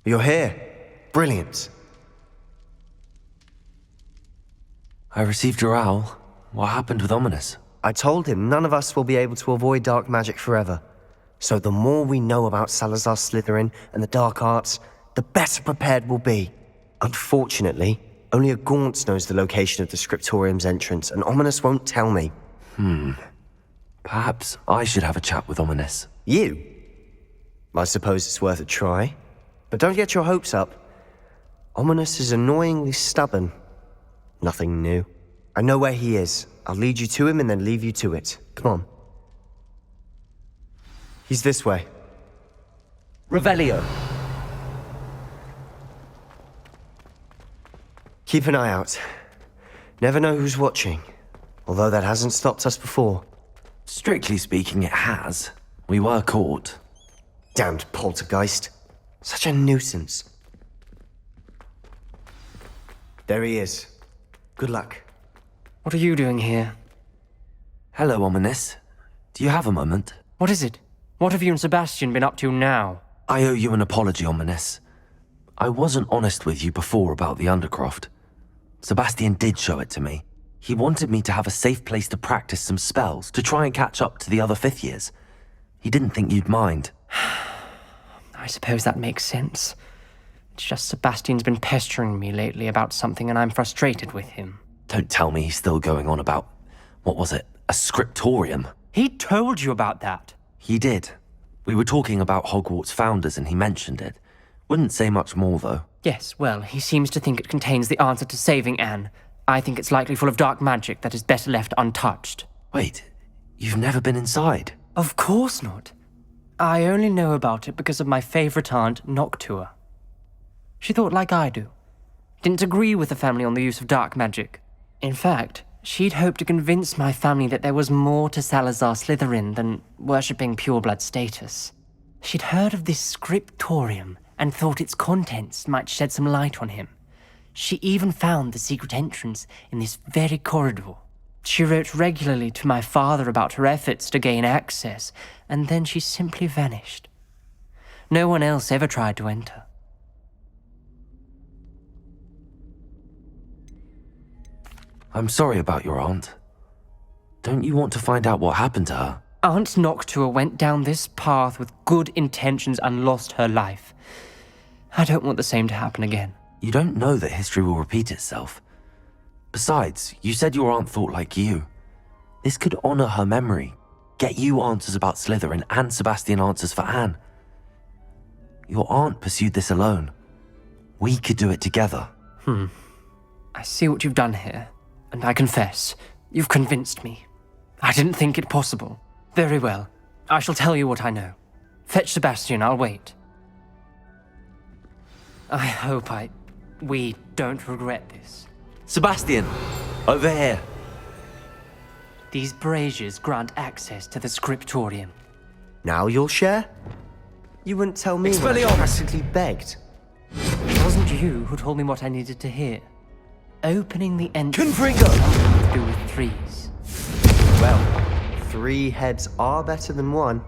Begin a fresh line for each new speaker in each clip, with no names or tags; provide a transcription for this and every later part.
You're here. Brilliant.
I received your owl. What happened with Ominous?
I told him none of us will be able to avoid dark magic forever. So the more we know about Salazar Slytherin and the dark arts, the better prepared we'll be. Unfortunately, only a Gaunt knows the location of the Scriptorium's entrance, and Ominous won't tell me.
Perhaps I should have a chat with Ominous.
You? I suppose it's worth a try. But don't get your hopes up. Ominous is annoyingly stubborn. Nothing new. I know where he is. I'll lead you to him and then leave you to it. Come on. He's this way.
Revelio.
Keep an eye out. Never know who's watching. Although that hasn't stopped us before.
Strictly speaking, it has. We were caught.
Damned poltergeist. Such a nuisance. There he is. Good luck.
What are you doing here?
Hello, Ominous. Do you have a moment?
What is it? What have you and Sebastian been up to now?
I owe you an apology, Ominous. I wasn't honest with you before about the Undercroft. Sebastian did show it to me. He wanted me to have a safe place to practice some spells, to try and catch up to the other fifth years. He didn't think you'd mind.
I suppose that makes sense. It's just Sebastian's been pestering me lately about something and I'm frustrated with him.
Don't tell me he's still going on about, what was it, a scriptorium?
He told you about that?
He did. We were talking about Hogwarts founders and he mentioned it. Wouldn't say much more, though.
Yes, well, he seems to think it contains the answer to saving Anne. I think it's likely full of dark magic that is better left untouched.
Wait, you've never been inside?
Of course not. I only know about it because of my favorite aunt, Noctua. She thought like I do. Didn't agree with the family on the use of dark magic. In fact, she'd hoped to convince my family that there was more to Salazar Slytherin than worshipping pureblood status. She'd heard of this scriptorium and thought its contents might shed some light on him. She even found the secret entrance in this very corridor. She wrote regularly to my father about her efforts to gain access, and then she simply vanished. No one else ever tried to enter.
I'm sorry about your aunt. Don't you want to find out what happened to her?
Aunt Noctua went down this path with good intentions and lost her life. I don't want the same to happen again.
You don't know that history will repeat itself. Besides, you said your aunt thought like you. This could honor her memory, get you answers about Slytherin and Sebastian answers for Anne. Your aunt pursued this alone. We could do it together.
I see what you've done here, and I confess, you've convinced me. I didn't think it possible. Very well. I shall tell you what I know. Fetch Sebastian, I'll wait. I hope we don't regret this.
Sebastian! Over here!
These braziers grant access to the scriptorium.
Now you'll share? You wouldn't tell me when I
Expelliarmus!
practically begged.
It wasn't you who told me what I needed to hear. Opening the entrance
Confringo!
to do with threes.
Well, 3 heads are better than 1.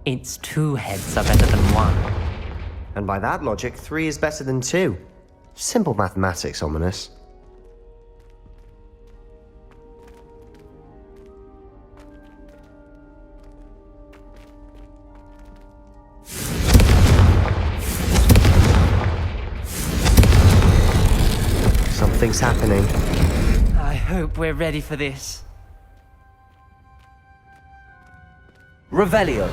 Its 2 heads are better than 1.
And by that logic, 3 is better than 2. Simple mathematics, Ominous. Something's happening.
I hope we're ready for this.
Revelio!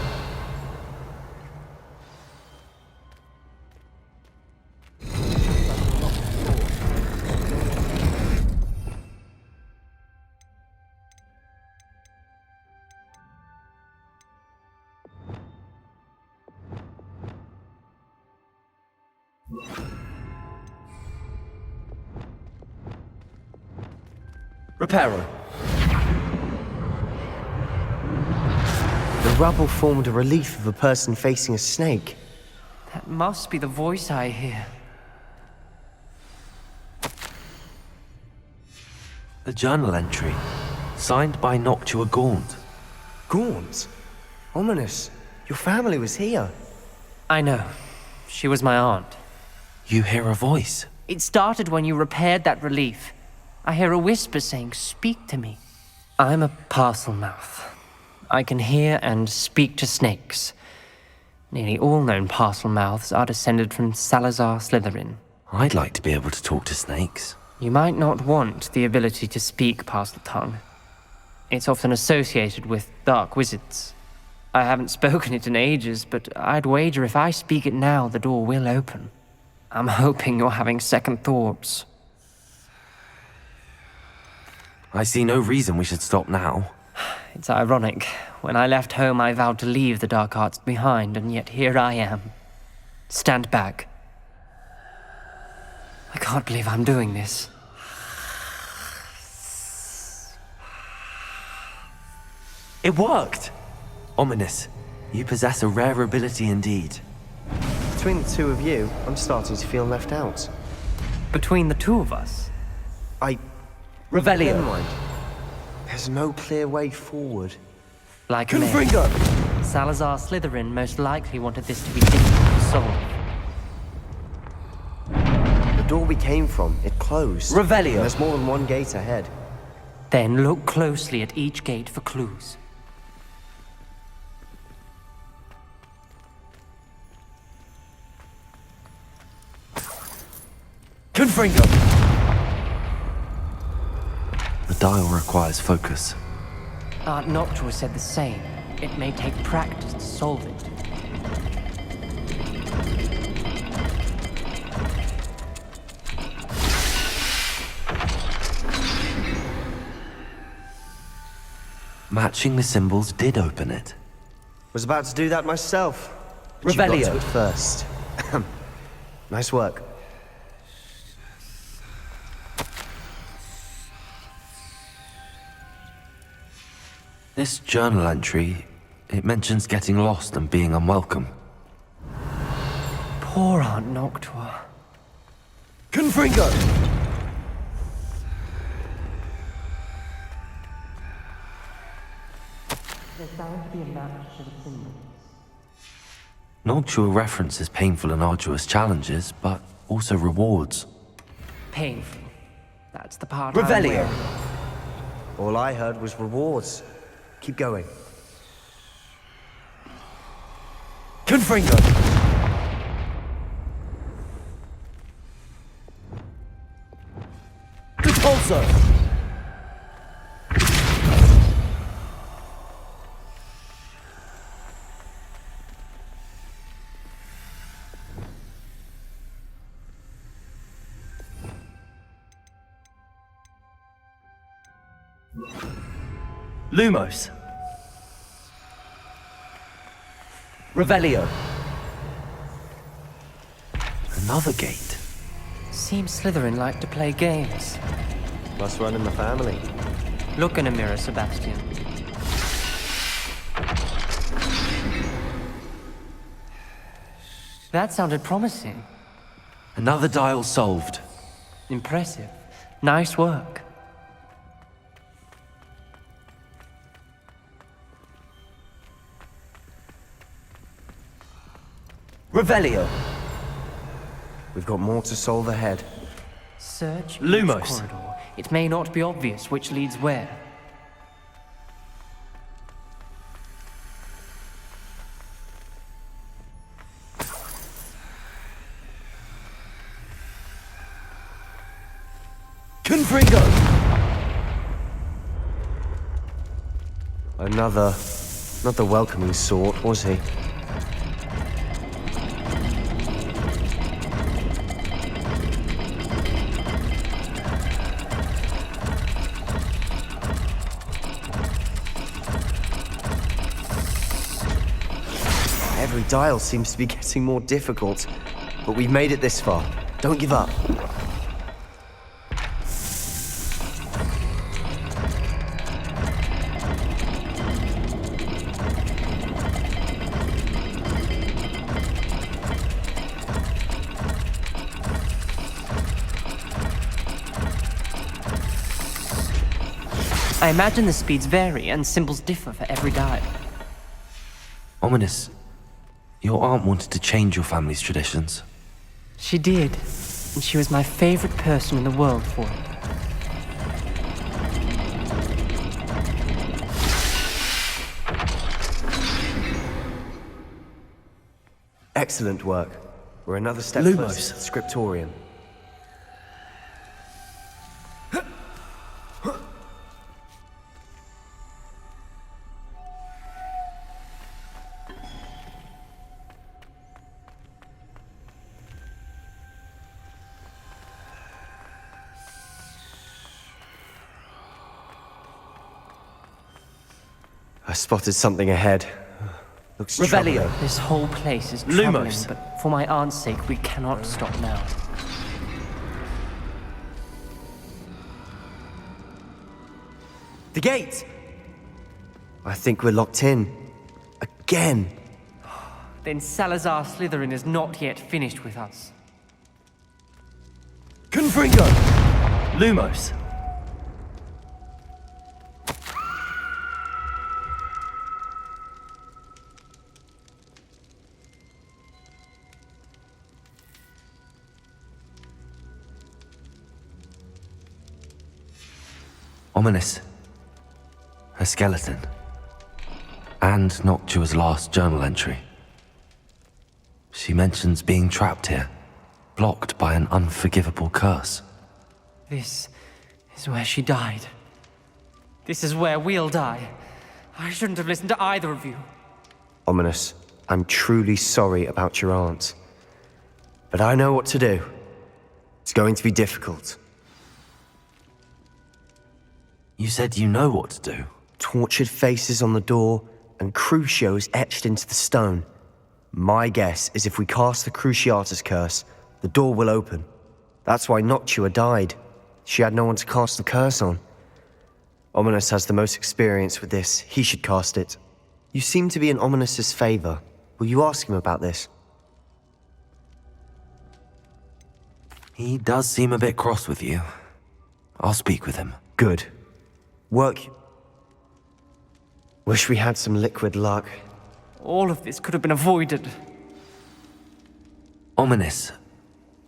Reparo.
The rubble formed a relief of a person facing a snake.
That must be the voice I hear.
A journal entry, signed by Noctua Gaunt.
Gaunt? Ominous. Your family was here.
I know. She was my aunt.
You hear a voice.
It started when you repaired that relief. I hear a whisper saying, "Speak to me." I'm a parcel mouth. I can hear and speak to snakes. Nearly all known parcel mouths are descended from Salazar Slytherin.
I'd like to be able to talk to snakes.
You might not want the ability to speak parcel tongue. It's often associated with dark wizards. I haven't spoken it in ages, but I'd wager if I speak it now, the door will open. I'm hoping you're having second thoughts.
I see no reason we should stop now.
It's ironic. When I left home, I vowed to leave the dark arts behind, and yet here I am. Stand back. I can't believe I'm doing this.
It worked! Ominous. You possess a rare ability indeed.
Between the two of you, I'm starting to feel left out.
Between the two of us,
Never mind. There's no clear way forward.
like me, Salazar Slytherin most likely wanted this to be difficult to solve.
The door we came from, it closed.
Revelio.
There's more than one gate ahead.
Then look closely at each gate for clues.
Confringo! The dial requires focus.
Aunt Noctua said the same. It may take practice to solve it.
Matching the symbols did open it.
Was about to do that myself. But you got to it first. Nice work.
This journal entry, it mentions getting lost and being unwelcome.
Poor Aunt Noctua.
Confringo!
There's bound to be a match to the symbols.
Noctua references painful and arduous challenges, but also rewards.
Painful. That's the part I'm aware of.
All I heard was rewards. Keep going.
Confringo! Repulsor! Lumos. Revelio. Another gate.
Seems Slytherin like to play games.
Must run in the family.
Look in a mirror, Sebastian. That sounded promising.
Another dial solved.
Impressive. Nice work.
Revelio.
We've got more to solve ahead.
Search
Lumos.
each corridor. It may not be obvious which leads where.
Confringo!
Another... not the welcoming sort, was he? Every dial seems to be getting more difficult, but we've made it this far. Don't give up.
I imagine the speeds vary and symbols differ for every dial.
Ominous. Your aunt wanted to change your family's traditions.
She did, and she was my favorite person in the world for it.
Excellent work. We're another step
Lumos.
closer to the scriptorium. I spotted something ahead. Looks
Revelio.
troubling.
This whole place is troubling,
Lumos.
but for my aunt's sake, we cannot stop now.
The gate! I think we're locked in. Again.
Then Salazar Slytherin is not yet finished with us.
Confringo! Lumos. Ominous. A skeleton. And Noctua's last journal entry. She mentions being trapped here, blocked by an unforgivable curse.
This is where she died. This is where we'll die. I shouldn't have listened to either of you.
Ominous, I'm truly sorry about your aunt. But I know what to do. It's going to be difficult.
You said you know what to do.
Tortured faces on the door, and Crucios etched into the stone. My guess is if we cast the Cruciatus curse, the door will open. That's why Noctua died. She had no one to cast the curse on. Ominous has the most experience with this. He should cast it. You seem to be in Ominous's favor. Will you ask him about this?
He does seem a bit cross with you. I'll speak with him.
Good. Work. Wish we had some liquid luck.
All of this could have been avoided.
Ominous.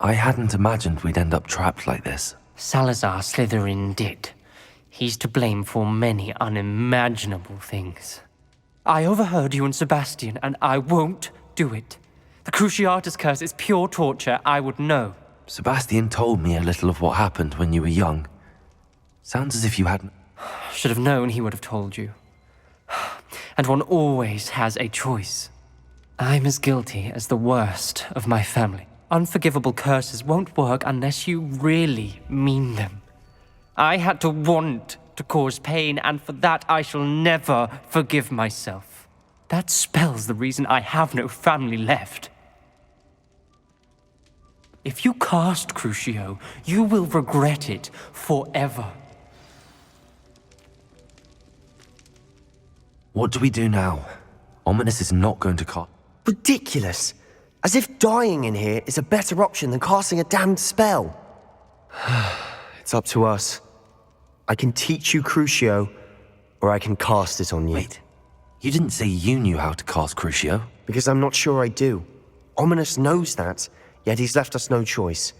I hadn't imagined we'd end up trapped like this.
Salazar Slytherin did. He's to blame for many unimaginable things. I overheard you and Sebastian, and I won't do it. The Cruciatus curse is pure torture, I would know.
Sebastian told me a little of what happened when you were young. Sounds as if you hadn't...
Should have known he would have told you. And one always has a choice. I'm as guilty as the worst of my family. Unforgivable curses won't work unless you really mean them. I had to want to cause pain, and for that I shall never forgive myself. That spells the reason I have no family left. If you cast Crucio, you will regret it forever.
What do we do now? Ominous is not going to cast...
Ridiculous. As if dying in here is a better option than casting a damned spell. It's up to us. I can teach you Crucio, or I can cast it on you.
Wait, you didn't say you knew how to cast Crucio?
Because I'm not sure I do. Ominous knows that, yet he's left us no choice.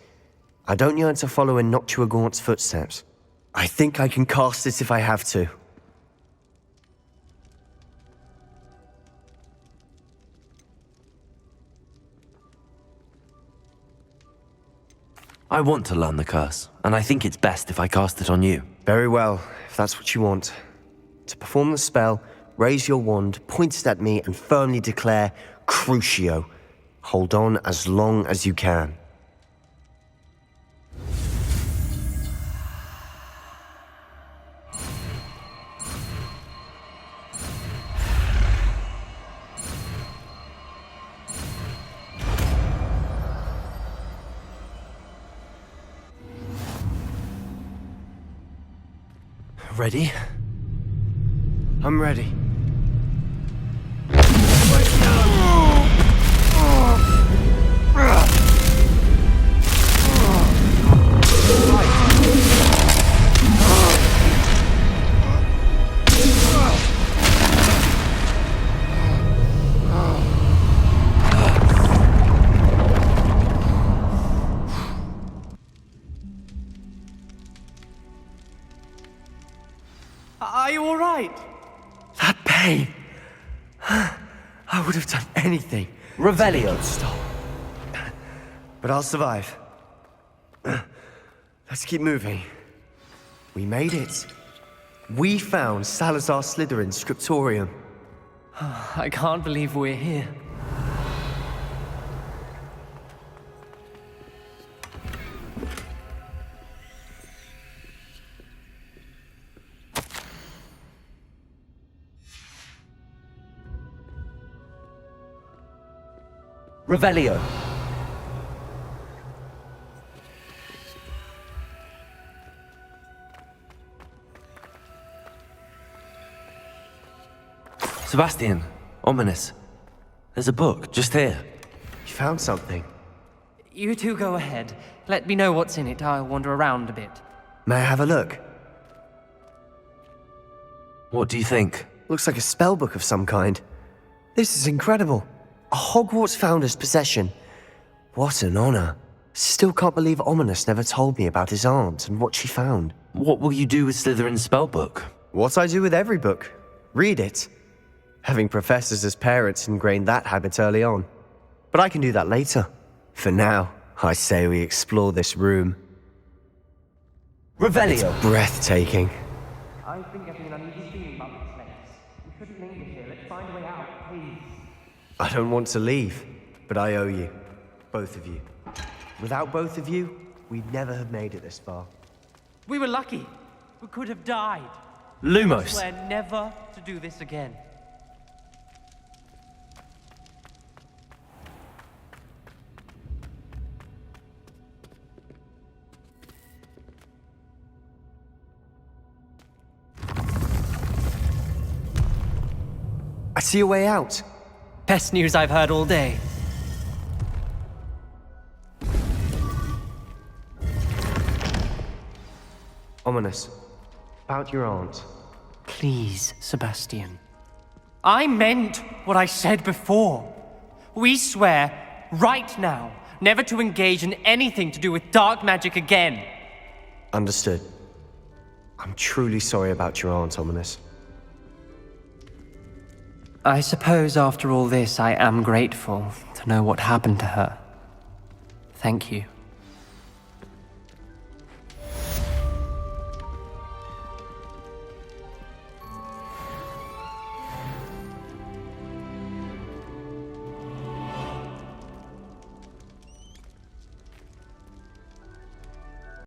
I don't yearn to follow in Noctua Gaunt's footsteps. I think I can cast it if I have to.
I want to learn the curse, and I think it's best if I cast it on you.
Very well, if that's what you want. To perform the spell, raise your wand, point it at me, and firmly declare Crucio. Hold on as long as you can.
Ready?
I'm ready.
right.
That pain. I would have done anything.
Revelio.
Stop. But I'll survive. Let's keep moving. We made it. We found Salazar Slytherin's scriptorium.
I can't believe we're here.
Revelio. Sebastian, ominous. There's a book just here.
You found something.
You two go ahead. Let me know what's in it. I'll wander around a bit.
May I have a look?
What do you think?
Looks like a spellbook of some kind. This is incredible. A Hogwarts founder's possession. What an honor. Still can't believe Ominous never told me about his aunt and what she found.
What will you do with Slytherin's spellbook?
What I do with every book. Read it. Having professors as parents ingrained that habit early on. But I can do that later. For now, I say we explore this room.
Revelio.
Breathtaking.
I've been getting an uneasy feeling about this place. We shouldn't linger here. Let's find a way out, please.
I don't want to leave, but I owe you. Both of you. Without both of you, we'd never have made it this far.
We were lucky. We could have died.
Lumos.
Swear never to do this again.
I see a way out.
Best news I've heard all day.
Ominous. About your aunt.
Please, Sebastian. I meant what I said before. We swear, right now, never to engage in anything to do with dark magic again.
Understood. I'm truly sorry about your aunt, Ominous.
I suppose after all this, I am grateful to know what happened to her. Thank you.